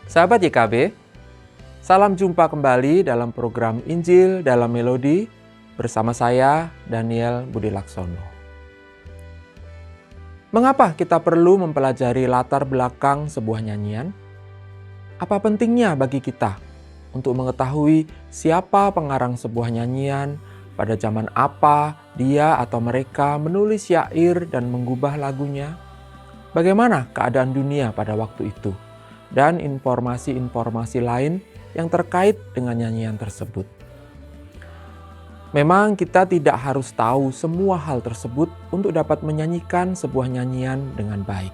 Sahabat YKB, salam jumpa kembali dalam program Injil dalam Melodi bersama saya, Daniel Budi Laksono. Mengapa kita perlu mempelajari latar belakang sebuah nyanyian? Apa pentingnya bagi kita untuk mengetahui siapa pengarang sebuah nyanyian, pada zaman apa dia atau mereka menulis syair dan mengubah lagunya? Bagaimana keadaan dunia pada waktu itu? Dan informasi-informasi lain yang terkait dengan nyanyian tersebut. Memang kita tidak harus tahu semua hal tersebut untuk dapat menyanyikan sebuah nyanyian dengan baik.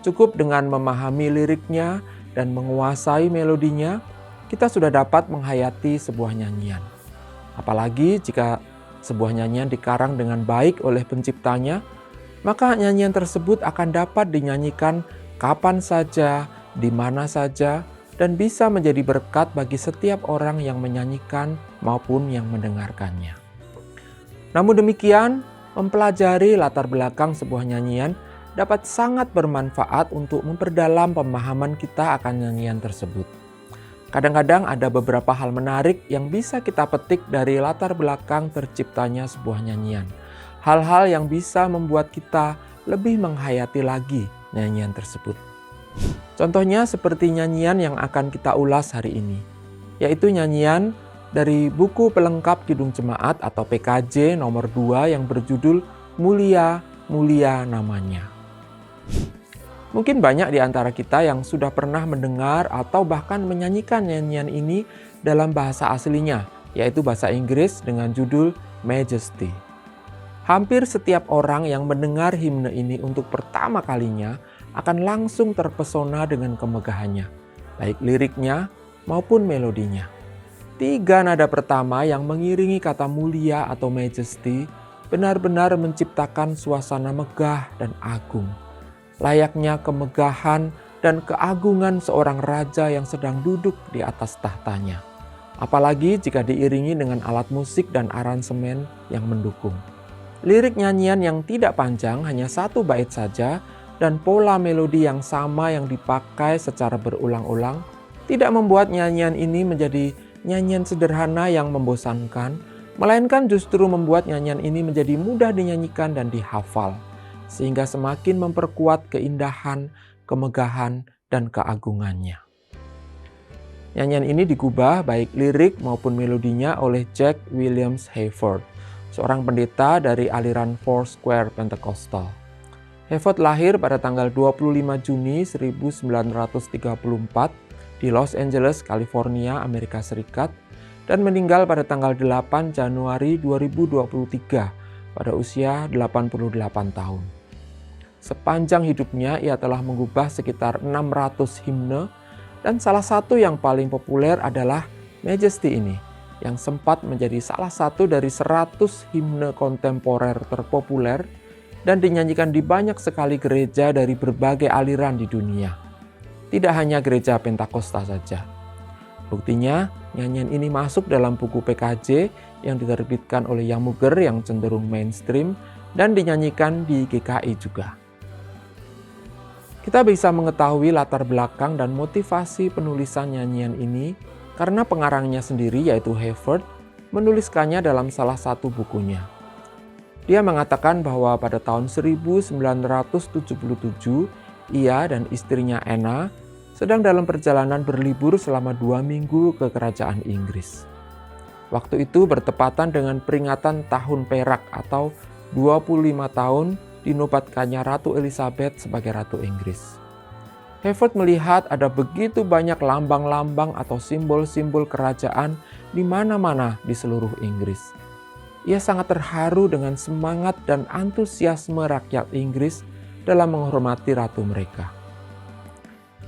Cukup dengan memahami liriknya dan menguasai melodinya, kita sudah dapat menghayati sebuah nyanyian. Apalagi jika sebuah nyanyian dikarang dengan baik oleh penciptanya, maka nyanyian tersebut akan dapat dinyanyikan kapan saja, di mana saja, dan bisa menjadi berkat bagi setiap orang yang menyanyikan maupun yang mendengarkannya. Namun demikian, mempelajari latar belakang sebuah nyanyian dapat sangat bermanfaat untuk memperdalam pemahaman kita akan nyanyian tersebut. Kadang-kadang ada beberapa hal menarik yang bisa kita petik dari latar belakang terciptanya sebuah nyanyian. Hal-hal yang bisa membuat kita lebih menghayati lagi nyanyian tersebut. Contohnya seperti nyanyian yang akan kita ulas hari ini, yaitu nyanyian dari buku pelengkap Kidung Jemaat atau PKJ nomor 2 yang berjudul Mulia, Mulia Namanya. Mungkin banyak di antara kita yang sudah pernah mendengar atau bahkan menyanyikan nyanyian ini dalam bahasa aslinya, yaitu bahasa Inggris dengan judul Majesty. Hampir setiap orang yang mendengar himne ini untuk pertama kalinya akan langsung terpesona dengan kemegahannya, baik liriknya maupun melodinya. 3 nada pertama yang mengiringi kata mulia atau majesty benar-benar menciptakan suasana megah dan agung. Layaknya kemegahan dan keagungan seorang raja yang sedang duduk di atas tahtanya. Apalagi jika diiringi dengan alat musik dan aransemen yang mendukung. Lirik nyanyian yang tidak panjang, hanya 1 bait saja, dan pola melodi yang sama yang dipakai secara berulang-ulang tidak membuat nyanyian ini menjadi nyanyian sederhana yang membosankan, melainkan justru membuat nyanyian ini menjadi mudah dinyanyikan dan dihafal, sehingga semakin memperkuat keindahan, kemegahan, dan keagungannya. Nyanyian ini digubah baik lirik maupun melodinya oleh Jack Williams Hayford, seorang pendeta dari aliran Foursquare Pentecostal. Hayford lahir pada tanggal 25 Juni 1934 di Los Angeles, California, Amerika Serikat, dan meninggal pada tanggal 8 Januari 2023 pada usia 88 tahun. Sepanjang hidupnya ia telah mengubah sekitar 600 himne, dan salah satu yang paling populer adalah Majesty ini, yang sempat menjadi salah satu dari 100 himne kontemporer terpopuler dan dinyanyikan di banyak sekali gereja dari berbagai aliran di dunia. Tidak hanya gereja Pentakosta saja. Buktinya, nyanyian ini masuk dalam buku PKJ yang diterbitkan oleh Yamuger yang cenderung mainstream dan dinyanyikan di GKI juga. Kita bisa mengetahui latar belakang dan motivasi penulisan nyanyian ini karena pengarangnya sendiri, yaitu Hayford, menuliskannya dalam salah satu bukunya. Dia mengatakan bahwa pada tahun 1977, ia dan istrinya Anna sedang dalam perjalanan berlibur selama 2 minggu ke kerajaan Inggris. Waktu itu bertepatan dengan peringatan Tahun Perak atau 25 tahun dinobatkannya Ratu Elizabeth sebagai Ratu Inggris. Hayford melihat ada begitu banyak lambang-lambang atau simbol-simbol kerajaan di mana-mana di seluruh Inggris. Ia sangat terharu dengan semangat dan antusiasme rakyat Inggris dalam menghormati ratu mereka.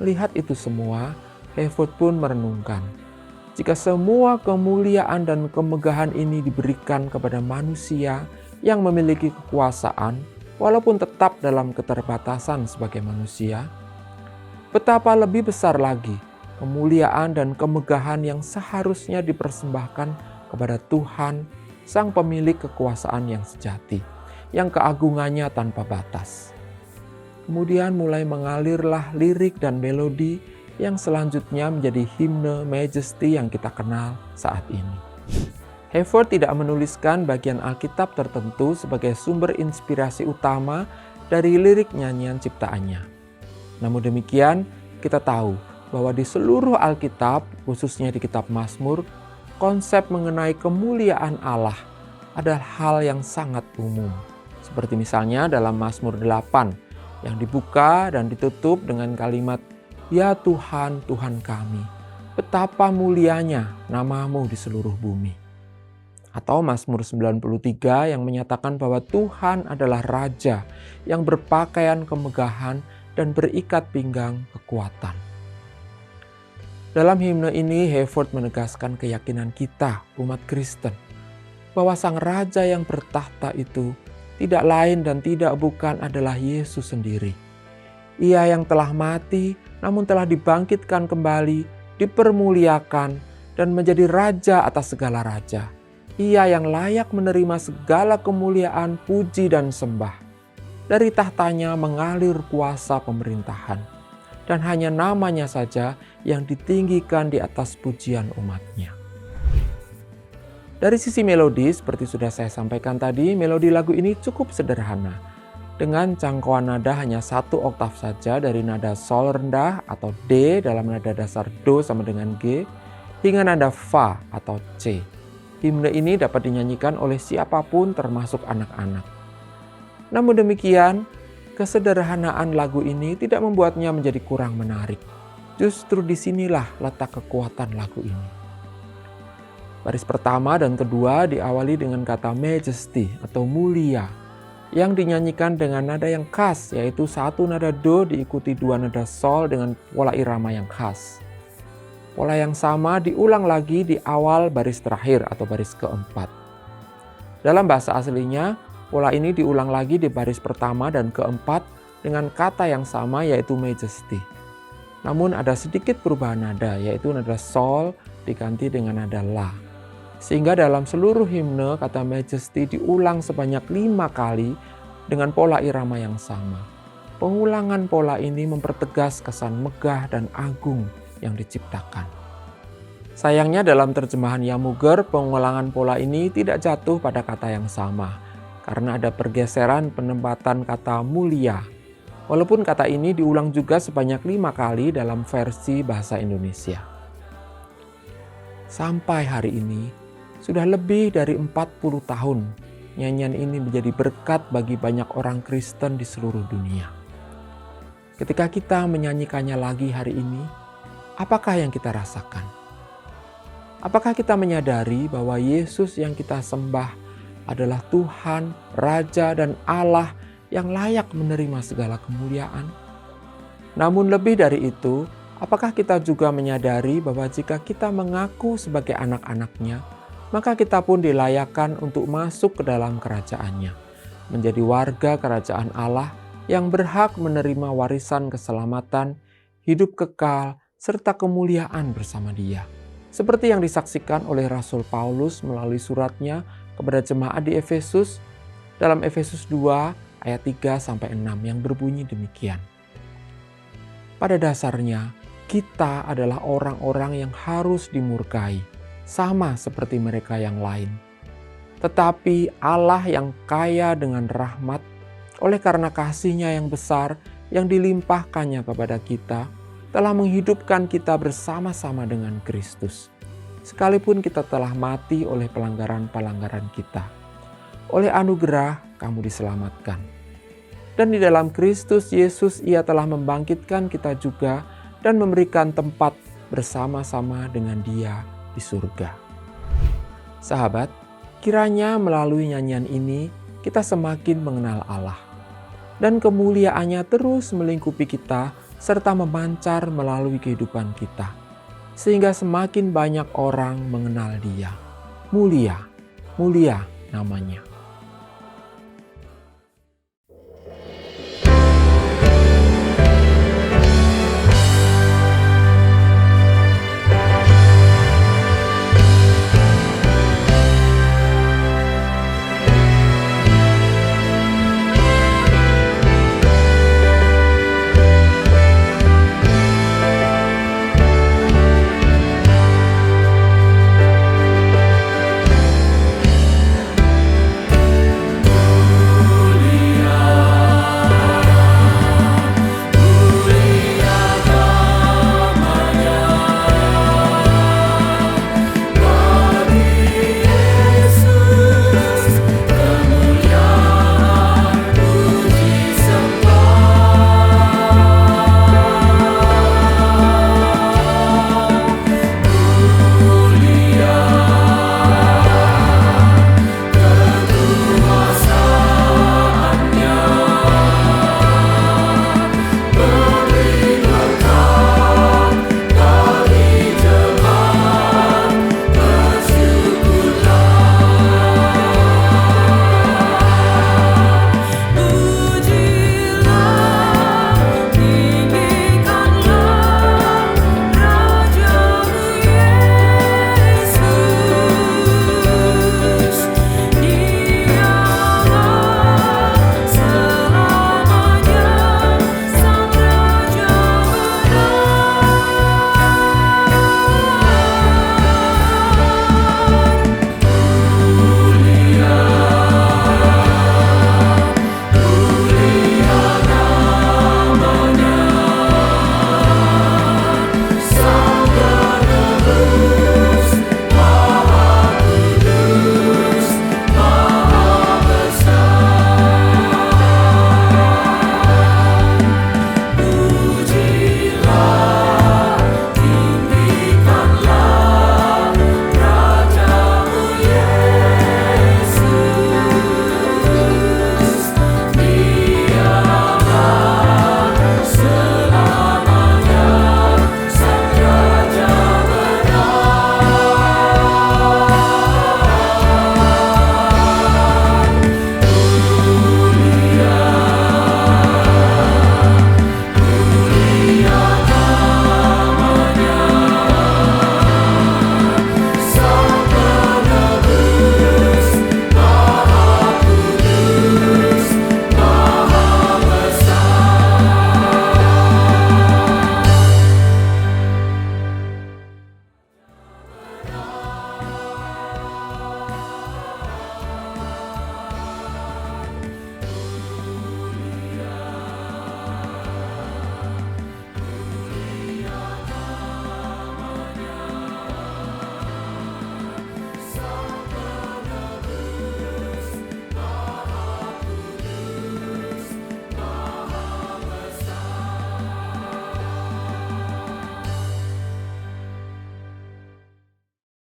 Melihat itu semua, Hayford pun merenungkan, jika semua kemuliaan dan kemegahan ini diberikan kepada manusia yang memiliki kekuasaan, walaupun tetap dalam keterbatasan sebagai manusia, betapa lebih besar lagi kemuliaan dan kemegahan yang seharusnya dipersembahkan kepada Tuhan, Sang Pemilik kekuasaan yang sejati, yang keagungannya tanpa batas. Kemudian mulai mengalirlah lirik dan melodi yang selanjutnya menjadi himne Majesty yang kita kenal saat ini. Hayford tidak menuliskan bagian Alkitab tertentu sebagai sumber inspirasi utama dari lirik nyanyian ciptaannya. Namun demikian, kita tahu bahwa di seluruh Alkitab, khususnya di kitab Mazmur, konsep mengenai kemuliaan Allah adalah hal yang sangat umum. Seperti misalnya dalam Mazmur 8 yang dibuka dan ditutup dengan kalimat, "Ya Tuhan, Tuhan kami, betapa mulianya nama-Mu di seluruh bumi." Atau Mazmur 93 yang menyatakan bahwa Tuhan adalah Raja yang berpakaian kemegahan dan berikat pinggang kekuatan. Dalam himne ini, Hayford menegaskan keyakinan kita, umat Kristen, bahwa Sang Raja yang bertahta itu tidak lain dan tidak bukan adalah Yesus sendiri. Ia yang telah mati namun telah dibangkitkan kembali, dipermuliakan dan menjadi Raja atas segala raja. Ia yang layak menerima segala kemuliaan, puji dan sembah. Dari tahtanya mengalir kuasa pemerintahan, dan hanya namanya saja yang ditinggikan di atas pujian umatnya. Dari sisi melodi, seperti sudah saya sampaikan tadi, melodi lagu ini cukup sederhana. Dengan jangkauan nada hanya 1 oktav saja dari nada sol rendah atau D dalam nada dasar Do sama dengan G, hingga nada Fa atau C. Himne ini dapat dinyanyikan oleh siapapun termasuk anak-anak. Namun demikian, kesederhanaan lagu ini tidak membuatnya menjadi kurang menarik. Justru disinilah letak kekuatan lagu ini. Baris pertama dan kedua diawali dengan kata Majesty atau mulia, yang dinyanyikan dengan nada yang khas, yaitu 1 nada Do diikuti 2 nada Sol dengan pola irama yang khas. Pola yang sama diulang lagi di awal baris terakhir atau baris keempat. Dalam bahasa aslinya, pola ini diulang lagi di baris pertama dan keempat dengan kata yang sama yaitu Majesty. Namun ada sedikit perubahan nada, yaitu nada Sol diganti dengan nada La. Sehingga dalam seluruh himne kata Majesty diulang sebanyak 5 kali dengan pola irama yang sama. Pengulangan pola ini mempertegas kesan megah dan agung yang diciptakan. Sayangnya dalam terjemahan Yamuger, pengulangan pola ini tidak jatuh pada kata yang sama karena ada pergeseran penempatan kata mulia. Walaupun kata ini diulang juga sebanyak 5 kali dalam versi bahasa Indonesia. Sampai hari ini, sudah lebih dari 40 tahun nyanyian ini menjadi berkat bagi banyak orang Kristen di seluruh dunia. Ketika kita menyanyikannya lagi hari ini, apakah yang kita rasakan? Apakah kita menyadari bahwa Yesus yang kita sembah adalah Tuhan, Raja dan Allah yang layak menerima segala kemuliaan? Namun lebih dari itu, apakah kita juga menyadari bahwa jika kita mengaku sebagai anak-anaknya, maka kita pun dilayakkan untuk masuk ke dalam kerajaannya, menjadi warga kerajaan Allah yang berhak menerima warisan keselamatan, hidup kekal, serta kemuliaan bersama Dia. Seperti yang disaksikan oleh Rasul Paulus melalui suratnya kepada jemaat di Efesus dalam Efesus 2 ayat 3-6 yang berbunyi demikian. Pada dasarnya, kita adalah orang-orang yang harus dimurkai, sama seperti mereka yang lain. Tetapi Allah yang kaya dengan rahmat, oleh karena kasih-Nya yang besar yang dilimpahkannya kepada kita, telah menghidupkan kita bersama-sama dengan Kristus. Sekalipun kita telah mati oleh pelanggaran-pelanggaran kita. Oleh anugerah kamu diselamatkan. Dan di dalam Kristus Yesus Ia telah membangkitkan kita juga dan memberikan tempat bersama-sama dengan Dia di surga. Sahabat, kiranya melalui nyanyian ini kita semakin mengenal Allah. Dan kemuliaannya terus melingkupi kita serta memancar melalui kehidupan kita, sehingga semakin banyak orang mengenal Dia. Mulia, mulia namanya.